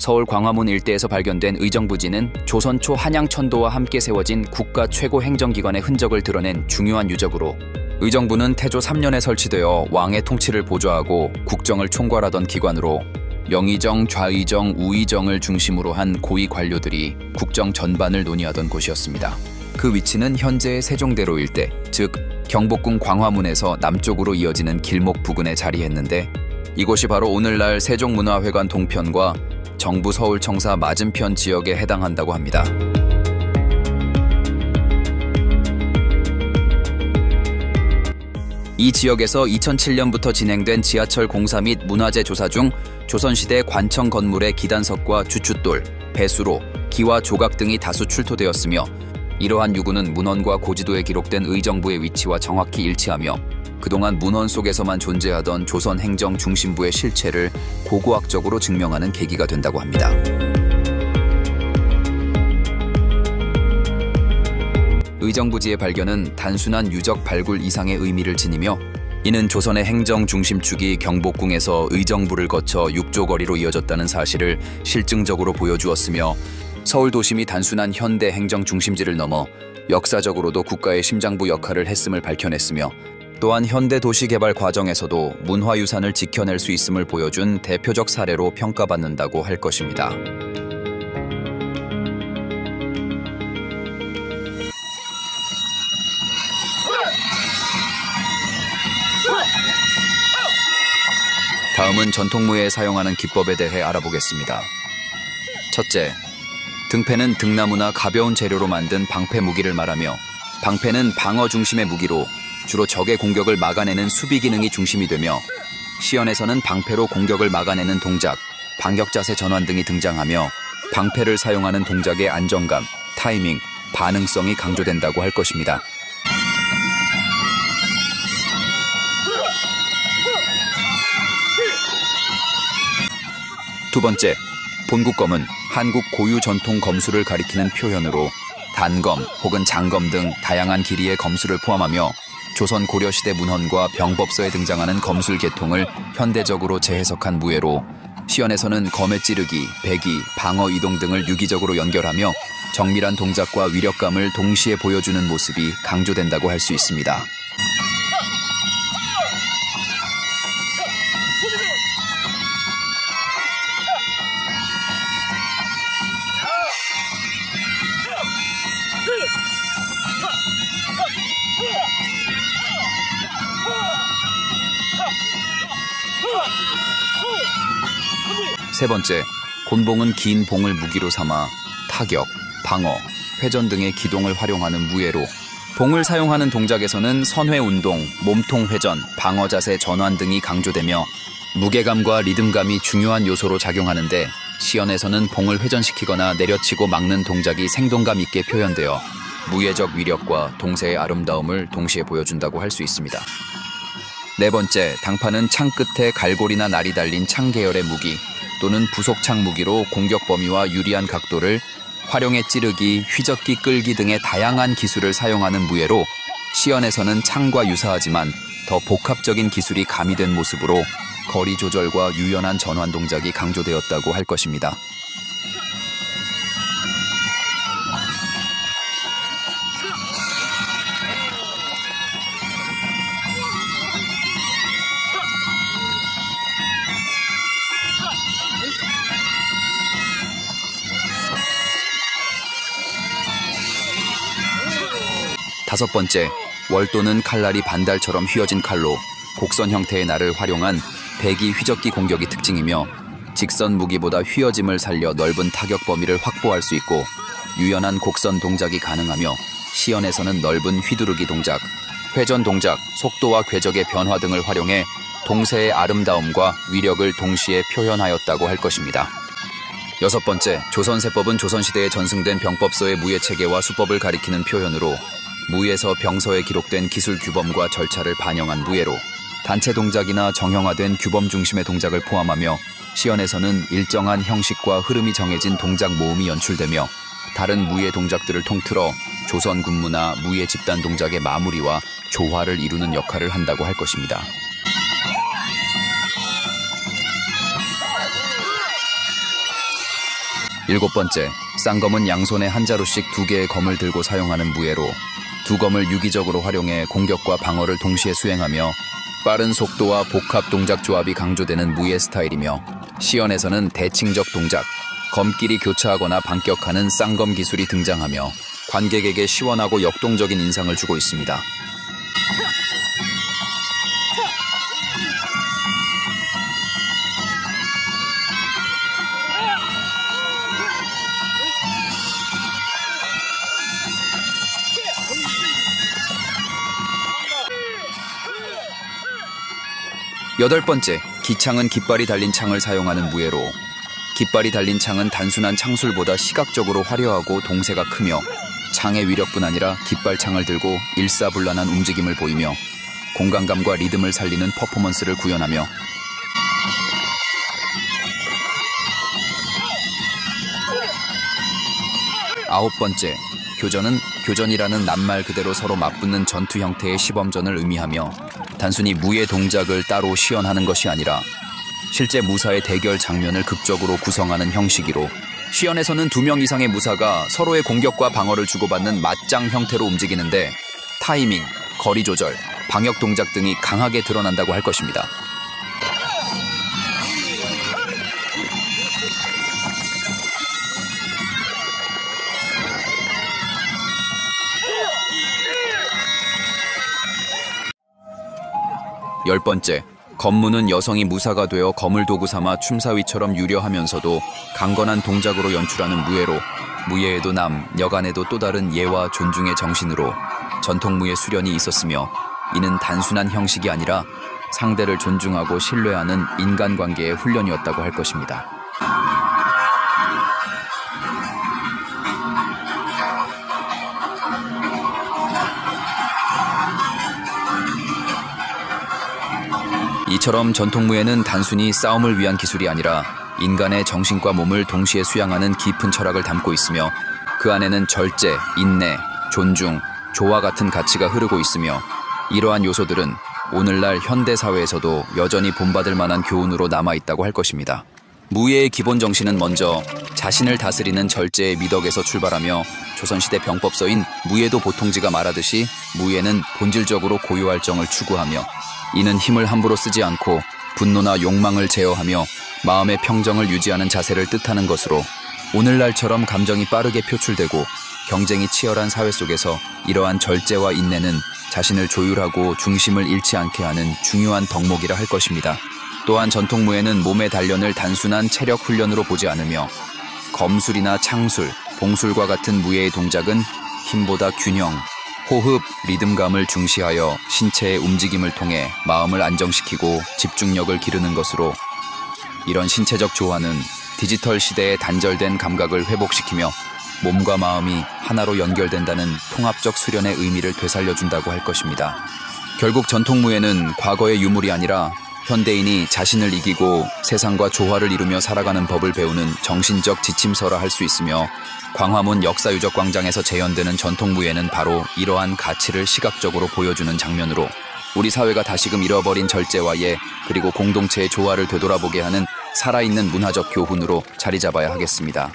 서울 광화문 일대에서 발견된 의정부지는 조선 초 한양천도와 함께 세워진 국가 최고 행정기관의 흔적을 드러낸 중요한 유적으로, 의정부는 태조 3년에 설치되어 왕의 통치를 보좌하고 국정을 총괄하던 기관으로 영의정, 좌의정, 우의정을 중심으로 한 고위 관료들이 국정 전반을 논의하던 곳이었습니다. 그 위치는 현재의 세종대로 일대, 즉 경복궁 광화문에서 남쪽으로 이어지는 길목 부근에 자리했는데, 이곳이 바로 오늘날 세종문화회관 동편과 정부 서울청사 맞은편 지역에 해당한다고 합니다. 이 지역에서 2007년부터 진행된 지하철 공사 및 문화재 조사 중 조선시대 관청 건물의 기단석과 주춧돌, 배수로, 기와 조각 등이 다수 출토되었으며, 이러한 유구는 문헌과 고지도에 기록된 의정부의 위치와 정확히 일치하며 그동안 문헌 속에서만 존재하던 조선 행정 중심부의 실체를 고고학적으로 증명하는 계기가 된다고 합니다. 의정부지의 발견은 단순한 유적 발굴 이상의 의미를 지니며, 이는 조선의 행정 중심축이 경복궁에서 의정부를 거쳐 육조거리로 이어졌다는 사실을 실증적으로 보여주었으며, 서울 도심이 단순한 현대 행정 중심지를 넘어 역사적으로도 국가의 심장부 역할을 했음을 밝혀냈으며, 또한 현대 도시 개발 과정에서도 문화유산을 지켜낼 수 있음을 보여준 대표적 사례로 평가받는다고 할 것입니다. 다음은 전통무예에 사용하는 기법에 대해 알아보겠습니다. 첫째, 등패는 등나무나 가벼운 재료로 만든 방패 무기를 말하며, 방패는 방어 중심의 무기로 주로 적의 공격을 막아내는 수비 기능이 중심이 되며, 시연에서는 방패로 공격을 막아내는 동작, 반격자세 전환 등이 등장하며 방패를 사용하는 동작의 안정감, 타이밍, 반응성이 강조된다고 할 것입니다. 두 번째, 본국검은 한국 고유 전통 검수를 가리키는 표현으로 단검 혹은 장검 등 다양한 길이의 검수를 포함하며, 조선 고려시대 문헌과 병법서에 등장하는 검술 계통을 현대적으로 재해석한 무예로, 시연에서는 검의 찌르기, 배기, 방어 이동 등을 유기적으로 연결하며 정밀한 동작과 위력감을 동시에 보여주는 모습이 강조된다고 할 수 있습니다. 세 번째, 곤봉은 긴 봉을 무기로 삼아 타격, 방어, 회전 등의 기동을 활용하는 무예로, 봉을 사용하는 동작에서는 선회운동, 몸통회전, 방어자세 전환 등이 강조되며 무게감과 리듬감이 중요한 요소로 작용하는데, 시연에서는 봉을 회전시키거나 내려치고 막는 동작이 생동감 있게 표현되어 무예적 위력과 동세의 아름다움을 동시에 보여준다고 할 수 있습니다. 네 번째, 당파는 창 끝에 갈고리나 날이 달린 창 계열의 무기 또는 부속창 무기로 공격 범위와 유리한 각도를 활용해 찌르기, 휘젓기, 끌기 등의 다양한 기술을 사용하는 무예로, 시연에서는 창과 유사하지만 더 복합적인 기술이 가미된 모습으로 거리 조절과 유연한 전환 동작이 강조되었다고 할 것입니다. 다섯 번째, 월도는 칼날이 반달처럼 휘어진 칼로 곡선 형태의 날을 활용한 배기 휘젓기 공격이 특징이며, 직선 무기보다 휘어짐을 살려 넓은 타격 범위를 확보할 수 있고 유연한 곡선 동작이 가능하며, 시연에서는 넓은 휘두르기 동작, 회전 동작, 속도와 궤적의 변화 등을 활용해 동세의 아름다움과 위력을 동시에 표현하였다고 할 것입니다. 여섯 번째, 조선세법은 조선시대에 전승된 병법서의 무예체계와 수법을 가리키는 표현으로 무예서 병서에 기록된 기술 규범과 절차를 반영한 무예로, 단체 동작이나 정형화된 규범 중심의 동작을 포함하며 시연에서는 일정한 형식과 흐름이 정해진 동작 모음이 연출되며 다른 무예 동작들을 통틀어 조선 군무나 무예 집단 동작의 마무리와 조화를 이루는 역할을 한다고 할 것입니다. 7번째, 쌍검은 양손에 한 자루씩 2개의 검을 들고 사용하는 무예로 두 검을 유기적으로 활용해 공격과 방어를 동시에 수행하며 빠른 속도와 복합 동작 조합이 강조되는 무예 스타일이며 시연에서는 대칭적 동작, 검끼리 교차하거나 반격하는 쌍검 기술이 등장하며 관객에게 시원하고 역동적인 인상을 주고 있습니다. 여덟 번째, 기창은 깃발이 달린 창을 사용하는 무예로 깃발이 달린 창은 단순한 창술보다 시각적으로 화려하고 동세가 크며 창의 위력뿐 아니라 깃발창을 들고 일사불란한 움직임을 보이며 공간감과 리듬을 살리는 퍼포먼스를 구현하며 아홉 번째, 교전은 교전이라는 낱말 그대로 서로 맞붙는 전투 형태의 시범전을 의미하며 단순히 무예 동작을 따로 시연하는 것이 아니라 실제 무사의 대결 장면을 극적으로 구성하는 형식이로 시연에서는 2명 이상의 무사가 서로의 공격과 방어를 주고받는 맞짱 형태로 움직이는데 타이밍, 거리 조절, 방역 동작 등이 강하게 드러난다고 할 것입니다. 열 번째, 검무는 여성이 무사가 되어 검을 도구 삼아 춤사위처럼 유려하면서도 강건한 동작으로 연출하는 무예로 무예에도 남, 여간에도 또 다른 예와 존중의 정신으로 전통무예 수련이 있었으며 이는 단순한 형식이 아니라 상대를 존중하고 신뢰하는 인간관계의 훈련이었다고 할 것입니다. 이처럼 전통무예는 단순히 싸움을 위한 기술이 아니라 인간의 정신과 몸을 동시에 수양하는 깊은 철학을 담고 있으며 그 안에는 절제, 인내, 존중, 조화 같은 가치가 흐르고 있으며 이러한 요소들은 오늘날 현대사회에서도 여전히 본받을 만한 교훈으로 남아있다고 할 것입니다. 무예의 기본 정신은 먼저 자신을 다스리는 절제의 미덕에서 출발하며 조선시대 병법서인 무예도 보통지가 말하듯이 무예는 본질적으로 고유할정을 추구하며 이는 힘을 함부로 쓰지 않고 분노나 욕망을 제어하며 마음의 평정을 유지하는 자세를 뜻하는 것으로 오늘날처럼 감정이 빠르게 표출되고 경쟁이 치열한 사회 속에서 이러한 절제와 인내는 자신을 조율하고 중심을 잃지 않게 하는 중요한 덕목이라 할 것입니다. 또한 전통무예는 몸의 단련을 단순한 체력 훈련으로 보지 않으며 검술이나 창술, 봉술과 같은 무예의 동작은 힘보다 균형, 호흡, 리듬감을 중시하여 신체의 움직임을 통해 마음을 안정시키고 집중력을 기르는 것으로 이런 신체적 조화는 디지털 시대의 단절된 감각을 회복시키며 몸과 마음이 하나로 연결된다는 통합적 수련의 의미를 되살려준다고 할 것입니다. 결국 전통무예는 과거의 유물이 아니라 현대인이 자신을 이기고 세상과 조화를 이루며 살아가는 법을 배우는 정신적 지침서라 할 수 있으며 광화문 역사유적광장에서 재현되는 전통무예는 바로 이러한 가치를 시각적으로 보여주는 장면으로 우리 사회가 다시금 잃어버린 절제와 예 그리고 공동체의 조화를 되돌아보게 하는 살아있는 문화적 교훈으로 자리 잡아야 하겠습니다.